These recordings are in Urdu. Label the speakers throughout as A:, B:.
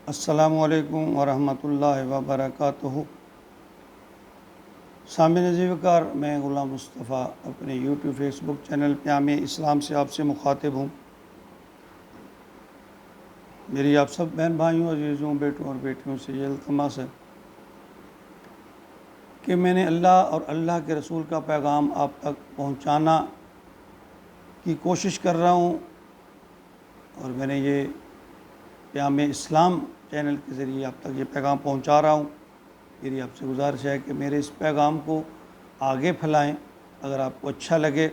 A: السلام علیکم ورحمۃ اللہ وبرکاتہ۔ سامعین زیوکار، میں غلام مصطفیٰ اپنے یوٹیوب فیس بک چینل پیام اسلام سے آپ سے مخاطب ہوں۔ میری آپ سب بہن بھائیوں، عزیزوں، بیٹوں اور بیٹیوں سے یہ التماس ہے کہ میں نے اللہ اور اللہ کے رسول کا پیغام آپ تک پہنچانا کی کوشش کر رہا ہوں، اور میں نے یہ پیام اسلام چینل کے ذریعے آپ تک یہ پیغام پہنچا رہا ہوں۔ میری آپ سے گزارش ہے کہ میرے اس پیغام کو آگے پھیلائیں اگر آپ کو اچھا لگے،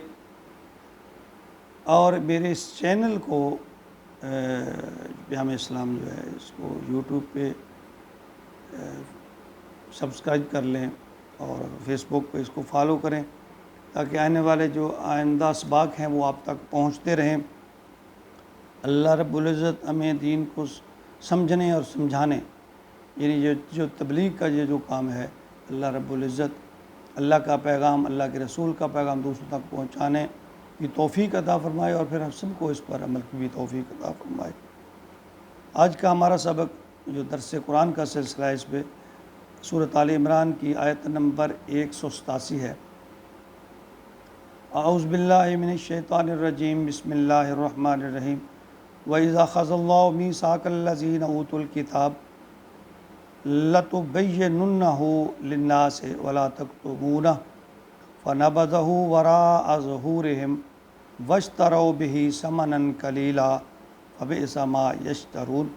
A: اور میرے اس چینل کو پیام اسلام جو ہے اس کو یوٹیوب پہ سبسکرائب کر لیں اور فیس بک پہ اس کو فالو کریں، تاکہ آنے والے جو آئندہ اسباق ہیں وہ آپ تک پہنچتے رہیں۔ اللہ رب العزت ہمیں دین کو سمجھنے اور سمجھانے، یعنی یہ جو تبلیغ کا یہ جو کام ہے، اللہ رب العزت اللہ کا پیغام، اللہ کے رسول کا پیغام دوسروں تک پہنچانے کی توفیق عطا فرمائے، اور پھر ہم سب کو اس پر عمل کی بھی توفیق عطا فرمائے۔ آج کا ہمارا سبق جو درس قرآن کا سلسلہ ہے، اس پہ سورۃ آل عمران کی آیت نمبر 187 ہے۔ اعوذ باللہ من الشیطان الرجیم، بسم اللہ الرحمن الرحیم۔ وَإِذَا أَخَذَ اللَّهُ مِيثَاقَ الَّذِينَ أُوتُوا الْكِتَابَ لَتُبَيِّنُنَّهُ لِلنَّاسِ وَلَا تَكْتُمُونَهُ فَنَبَذَهُ وَرَاءَ ظُهُورِهِمْ وَاشْتَرَوْا بِهِ ثَمَنًا قَلِيلًا فَبِئْسَ مَا يَشْتَرُونَ۔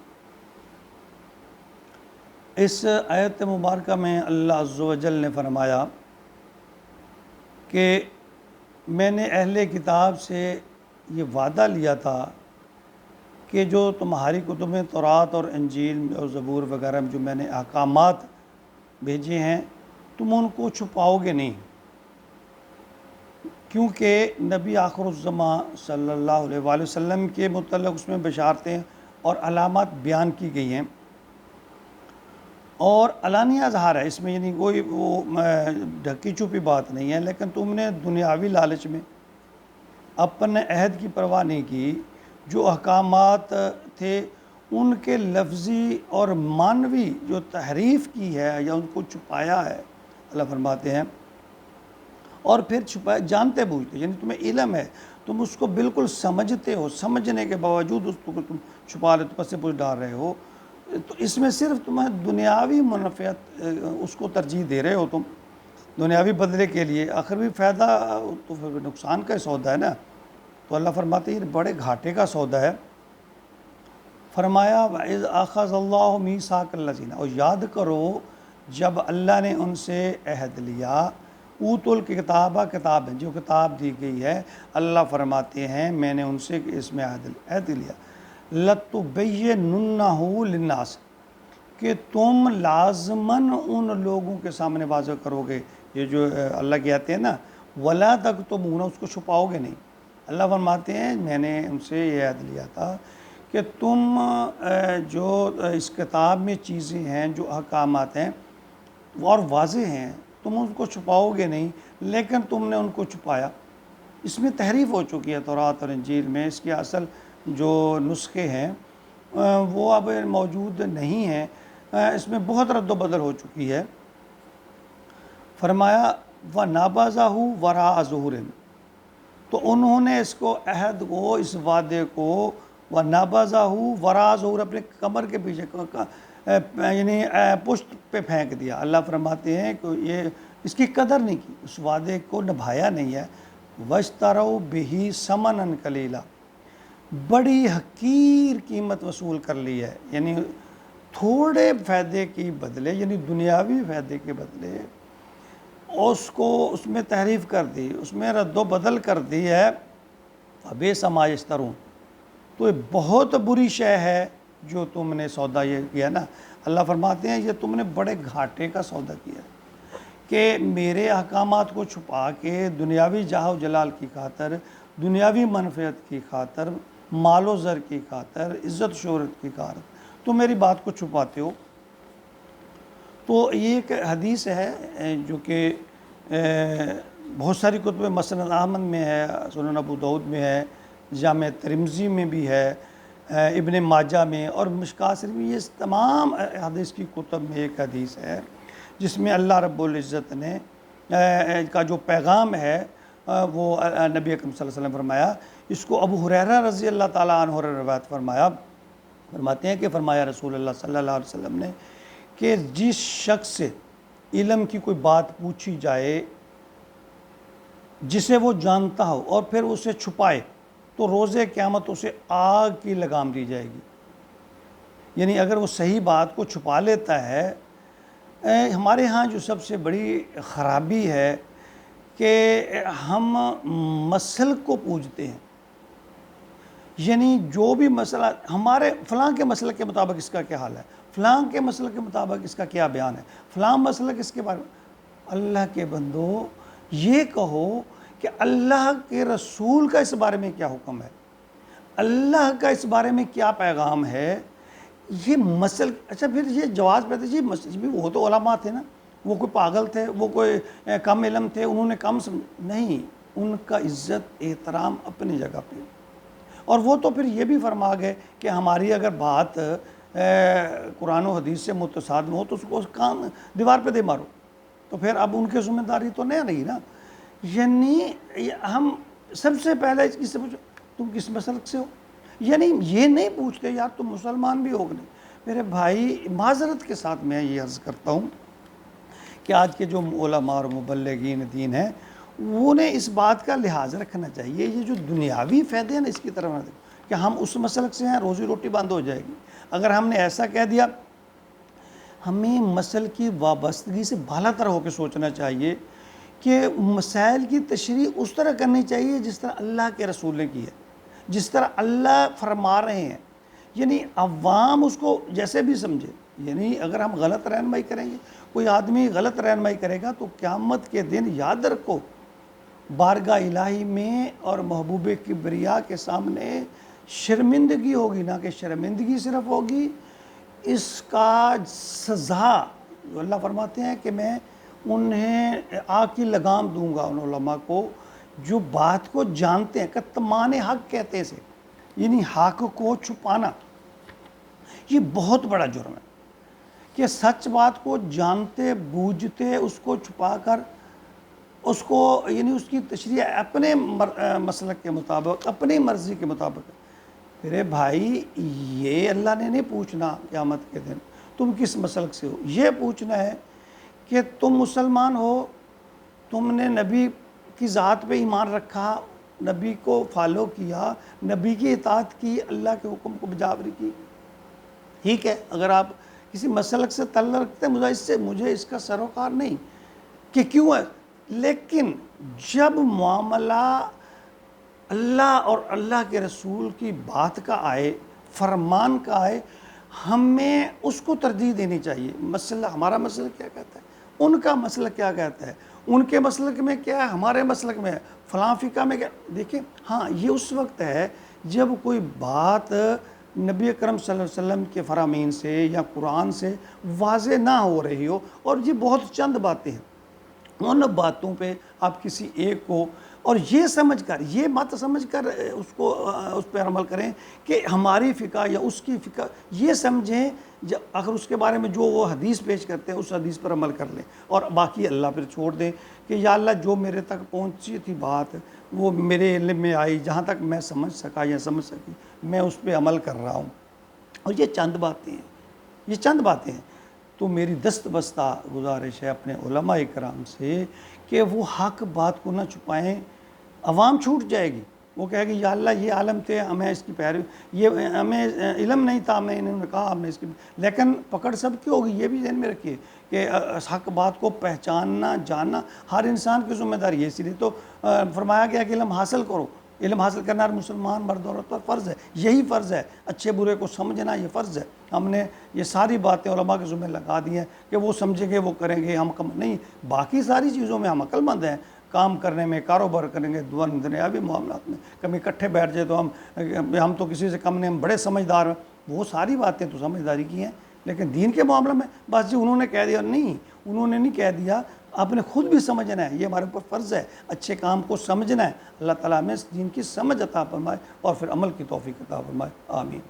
A: اس آیت مبارکہ میں اللہ عز و جل نے فرمایا کہ میں نے اہل کتاب سے یہ وعدہ لیا تھا کہ جو تمہاری کتب تورات اور انجیل اور زبور وغیرہ میں جو میں نے احکامات بھیجے ہیں، تم ان کو چھپاؤ گے نہیں، کیونکہ نبی آخر الزمان صلی اللہ علیہ وآلہ وسلم کے متعلق اس میں بشارتیں اور علامات بیان کی گئی ہیں، اور علانیہ اظہار ہے اس میں، یعنی کوئی وہ ڈھکی چھپی بات نہیں ہے۔ لیکن تم نے دنیاوی لالچ میں اپنے عہد کی پرواہ نہیں کی، جو احکامات تھے ان کے لفظی اور معنوی جو تحریف کی ہے یا ان کو چھپایا ہے، اللہ فرماتے ہیں، اور پھر چھپایا جانتے بوجھتے، یعنی تمہیں علم ہے، تم اس کو بالکل سمجھتے ہو، سمجھنے کے باوجود اس کو تم چھپا لے، پس سے پوچھ ڈال رہے ہو، تو اس میں صرف تمہیں دنیاوی منفعت اس کو ترجیح دے رہے ہو، تم دنیاوی بدلے کے لیے، آخر بھی فائدہ تو پھر نقصان کا سودا ہے نا۔ تو اللہ فرماتے ہیں یہ بڑے گھاٹے کا سودا ہے۔ فرمایا وَإِذْ أَخَذَ اللَّهُ مِيثَاقَ الَّذِينَ، اور یاد کرو جب اللہ نے ان سے عہد لیا، اوتوا الکتاب، کتاب ہے جو کتاب دی گئی ہے، اللہ فرماتے ہیں میں نے ان سے اس میں عہد لیا، لَتُبَيِّنُنَّهُ لِلنَّاسِ، کہ تم لازماً ان لوگوں کے سامنے واضح کرو گے، یہ جو اللہ کہتے ہیں نا وَلَا تَكْتُمُونَ، اس کو چھپاؤ گے نہیں۔ اللہ فرماتے ہیں میں نے ان سے یہ عہد لیا تھا کہ تم جو اس کتاب میں چیزیں ہیں، جو احکامات ہیں اور واضح ہیں، تم ان کو چھپاؤ گے نہیں، لیکن تم نے ان کو چھپایا۔ اس میں تحریف ہو چکی ہے تورات اور انجیل میں، اس کے اصل جو نسخے ہیں وہ اب موجود نہیں ہیں، اس میں بہت رد و بدل ہو چکی ہے۔ فرمایا وَنَبَذَهُ وَرَاءَ ظُهُورِهِمْ، تو انہوں نے اس کو عہد کو، اس وعدے کو وَنَبَذَهُ وَرَاءَ ظُهُورِهِمْ، اپنے کمر کے پیچھے یعنی پشت پہ پھینک دیا۔ اللہ فرماتے ہیں کہ یہ اس کی قدر نہیں کی، اس وعدے کو نبھایا نہیں ہے۔ وَاشْتَرَوْا بِهِ ثَمَنًا قَلِيلًا، بڑی حقیر قیمت وصول کر لی ہے، یعنی تھوڑے فائدے کی بدلے، یعنی دنیاوی فائدے کے بدلے اس کو اس میں تحریف کر دی، اس میں رد و بدل کر دی ہے۔ فَبِئْسَ مَا يَشْتَرُونَ، تو یہ بہت بری شے ہے جو تم نے سودا یہ کیا نا۔ اللہ فرماتے ہیں یہ تم نے بڑے گھاٹے کا سودا کیا کہ میرے احکامات کو چھپا کے دنیاوی جاہ و جلال کی خاطر، دنیاوی منفعت کی خاطر، مال و زر کی خاطر، عزت شہرت کی خاطر تم میری بات کو چھپاتے ہو۔ تو یہ ایک حدیث ہے جو کہ بہت ساری کتب مسند احمد میں ہے، سنن ابو داؤد میں ہے، جامع ترمذی میں بھی ہے، ابن ماجہ میں اور مشکات شریف میں، یہ تمام حدیث کی کتب میں ایک حدیث ہے جس میں اللہ رب العزت نے کا جو پیغام ہے وہ نبی اکرم صلی اللہ علیہ وسلم فرمایا. اس کو ابو ہریرہ رضی اللہ تعالیٰ عنہ روایت فرماتے ہیں کہ فرمایا رسول اللہ صلی اللہ علیہ وسلم نے کہ جس شخص سے علم کی کوئی بات پوچھی جائے جسے وہ جانتا ہو اور پھر اسے چھپائے تو روز قیامت اسے آگ کی لگام دی جائے گی. یعنی اگر وہ صحیح بات کو چھپا لیتا ہے، ہمارے ہاں جو سب سے بڑی خرابی ہے کہ ہم مسلک کو پوجتے ہیں. یعنی جو بھی مسئلہ ہمارے فلاں کے مسئلے کے مطابق اس کا کیا حال ہے، فلاں کے مسئلے کے مطابق اس کا کیا بیان ہے، فلاں مسئلہ اس کے بارے میں. اللہ کے بندو، یہ کہو کہ اللہ کے رسول کا اس بارے میں کیا حکم ہے، اللہ کا اس بارے میں کیا پیغام ہے. یہ مسئلہ اچھا پھر یہ جواز پیدا جی وہ تو علماء تھے نا، وہ کوئی پاگل تھے، وہ کوئی کم علم تھے، انہوں نے کم نہیں، ان کا عزت احترام اپنی جگہ پہ. اور وہ تو پھر یہ بھی فرما گئے کہ ہماری اگر بات قرآن و حدیث سے متصادم ہو تو اس کو کان دیوار پہ دے مارو. تو پھر اب ان کی ذمہ داری تو نہیں رہی نا. یعنی ہم سب سے پہلے اس سے پوچھو تم کس مسلک سے ہو. یعنی یہ نہیں پوچھتے یار تم مسلمان بھی ہو کہ نہیں. میرے بھائی معذرت کے ساتھ میں یہ عرض کرتا ہوں کہ آج کے جو علماء اور مبلغین دین ہیں انہیں اس بات کا لحاظ رکھنا چاہیے. یہ جو دنیاوی فائدے ہیں نا اس کی طرف نہ دیکھو کہ ہم اس مسلک سے ہیں، روزی روٹی بند ہو جائے گی. اگر ہم نے ایسا کہہ دیا، ہمیں مسل کی وابستگی سے بالا تر ہو کے سوچنا چاہیے کہ مسائل کی تشریح اس طرح کرنی چاہیے جس طرح اللہ کے رسول نے کی ہے، جس طرح اللہ فرما رہے ہیں. یعنی عوام اس کو جیسے بھی سمجھے. یعنی اگر ہم غلط رہنمائی کریں گے، کوئی آدمی غلط رہنمائی کرے گا تو قیامت کے دن یاد رکھو بارگاہ الہی میں اور محبوب کبریا کے سامنے شرمندگی ہوگی. نہ کہ شرمندگی صرف ہوگی، اس کا سزا جو اللہ فرماتے ہیں کہ میں انہیں آگ کی لگام دوں گا ان علماء کو جو بات کو جانتے ہیں. کتمان حق کہتے ہیں اسے، یعنی حق کو چھپانا. یہ بہت بڑا جرم ہے کہ سچ بات کو جانتے بوجھتے اس کو چھپا کر اس کو یعنی اس کی تشریح اپنے مسلک کے مطابق اپنی مرضی کے مطابق. میرے بھائی یہ اللہ نے نہیں پوچھنا قیامت کے دن تم کس مسلک سے ہو. یہ پوچھنا ہے کہ تم مسلمان ہو، تم نے نبی کی ذات پہ ایمان رکھا، نبی کو فالو کیا، نبی کی اطاعت کی، اللہ کے حکم کو بجاوری کی. ٹھیک ہے، اگر آپ کسی مسلک سے تعلق رکھتے ہیں مجھے اس کا سروکار نہیں کہ کیوں ہے. لیکن جب معاملہ اللہ اور اللہ کے رسول کی بات کا آئے، فرمان کا آئے، ہمیں اس کو ترجیح دینی چاہیے. مسئلہ ہمارا مسئلہ کیا کہتا ہے، ان کا مسئلہ کیا کہتا ہے، ان کے مسلک میں کیا ہے، ہمارے مسلک میں ہے، فلاں فقہ میں کیا. دیکھیں ہاں یہ اس وقت ہے جب کوئی بات نبی اکرم صلی اللہ علیہ وسلم کے فرامین سے یا قرآن سے واضح نہ ہو رہی ہو. اور یہ بہت چند باتیں ہیں، ان باتوں پہ آپ کسی ایک کو اور یہ سمجھ کر، یہ مت سمجھ کر اس پہ عمل کریں کہ ہماری فقہ یا اس کی فقہ. یہ سمجھیں اگر اس کے بارے میں جو وہ حدیث پیش کرتے ہیں اس حدیث پر عمل کر لیں اور باقی اللہ پر چھوڑ دیں کہ یا اللہ جو میرے تک پہنچی تھی بات وہ میرے علم میں آئی، جہاں تک میں سمجھ سکا یا سمجھ سکی میں اس پہ عمل کر رہا ہوں. اور یہ چند باتیں ہیں، یہ چند باتیں ہیں. تو میری دست بستہ گزارش ہے اپنے علماء کرام سے کہ وہ حق بات کو نہ چھپائیں. عوام چھوٹ جائے گی، وہ کہے گی یا اللہ یہ عالم تھے، ہمیں اس کی پیروی، یہ ہمیں علم نہیں تھا، ہمیں انہوں نے کہا ہم نے اس کی. لیکن پکڑ سب کی ہوگی. یہ بھی ذہن میں رکھیے کہ حق بات کو پہچاننا جاننا ہر انسان کی ذمہ داری ہے. اسی لیے تو فرمایا گیا کہ علم حاصل کرو. علم حاصل کرنا ہر مسلمان مرد عورت پر فرض ہے. یہی فرض ہے، اچھے برے کو سمجھنا یہ فرض ہے. ہم نے یہ ساری باتیں علماء کے ذمہ لگا دی ہیں کہ وہ سمجھیں گے، وہ کریں گے، ہم کم نہیں. باقی ساری چیزوں میں ہم عقل مند ہیں، کام کرنے میں، کاروبار کریں گے، دنیاوی معاملات میں کبھی اکٹھے بیٹھ جائے تو ہم تو کسی سے کم نہیں، ہم بڑے سمجھدار ہیں. وہ ساری باتیں تو سمجھداری کی ہیں. لیکن دین کے معاملے میں بس جی انہوں نے کہہ دیا، نہیں انہوں نے نہیں کہہ دیا، آپ نے خود بھی سمجھنا ہے. یہ ہمارے اوپر فرض ہے، اچھے کام کو سمجھنا ہے. اللہ تعالیٰ ہمیں اس دین کی سمجھ عطا فرمائے اور پھر عمل کی توفیق عطا فرمائے. آمین.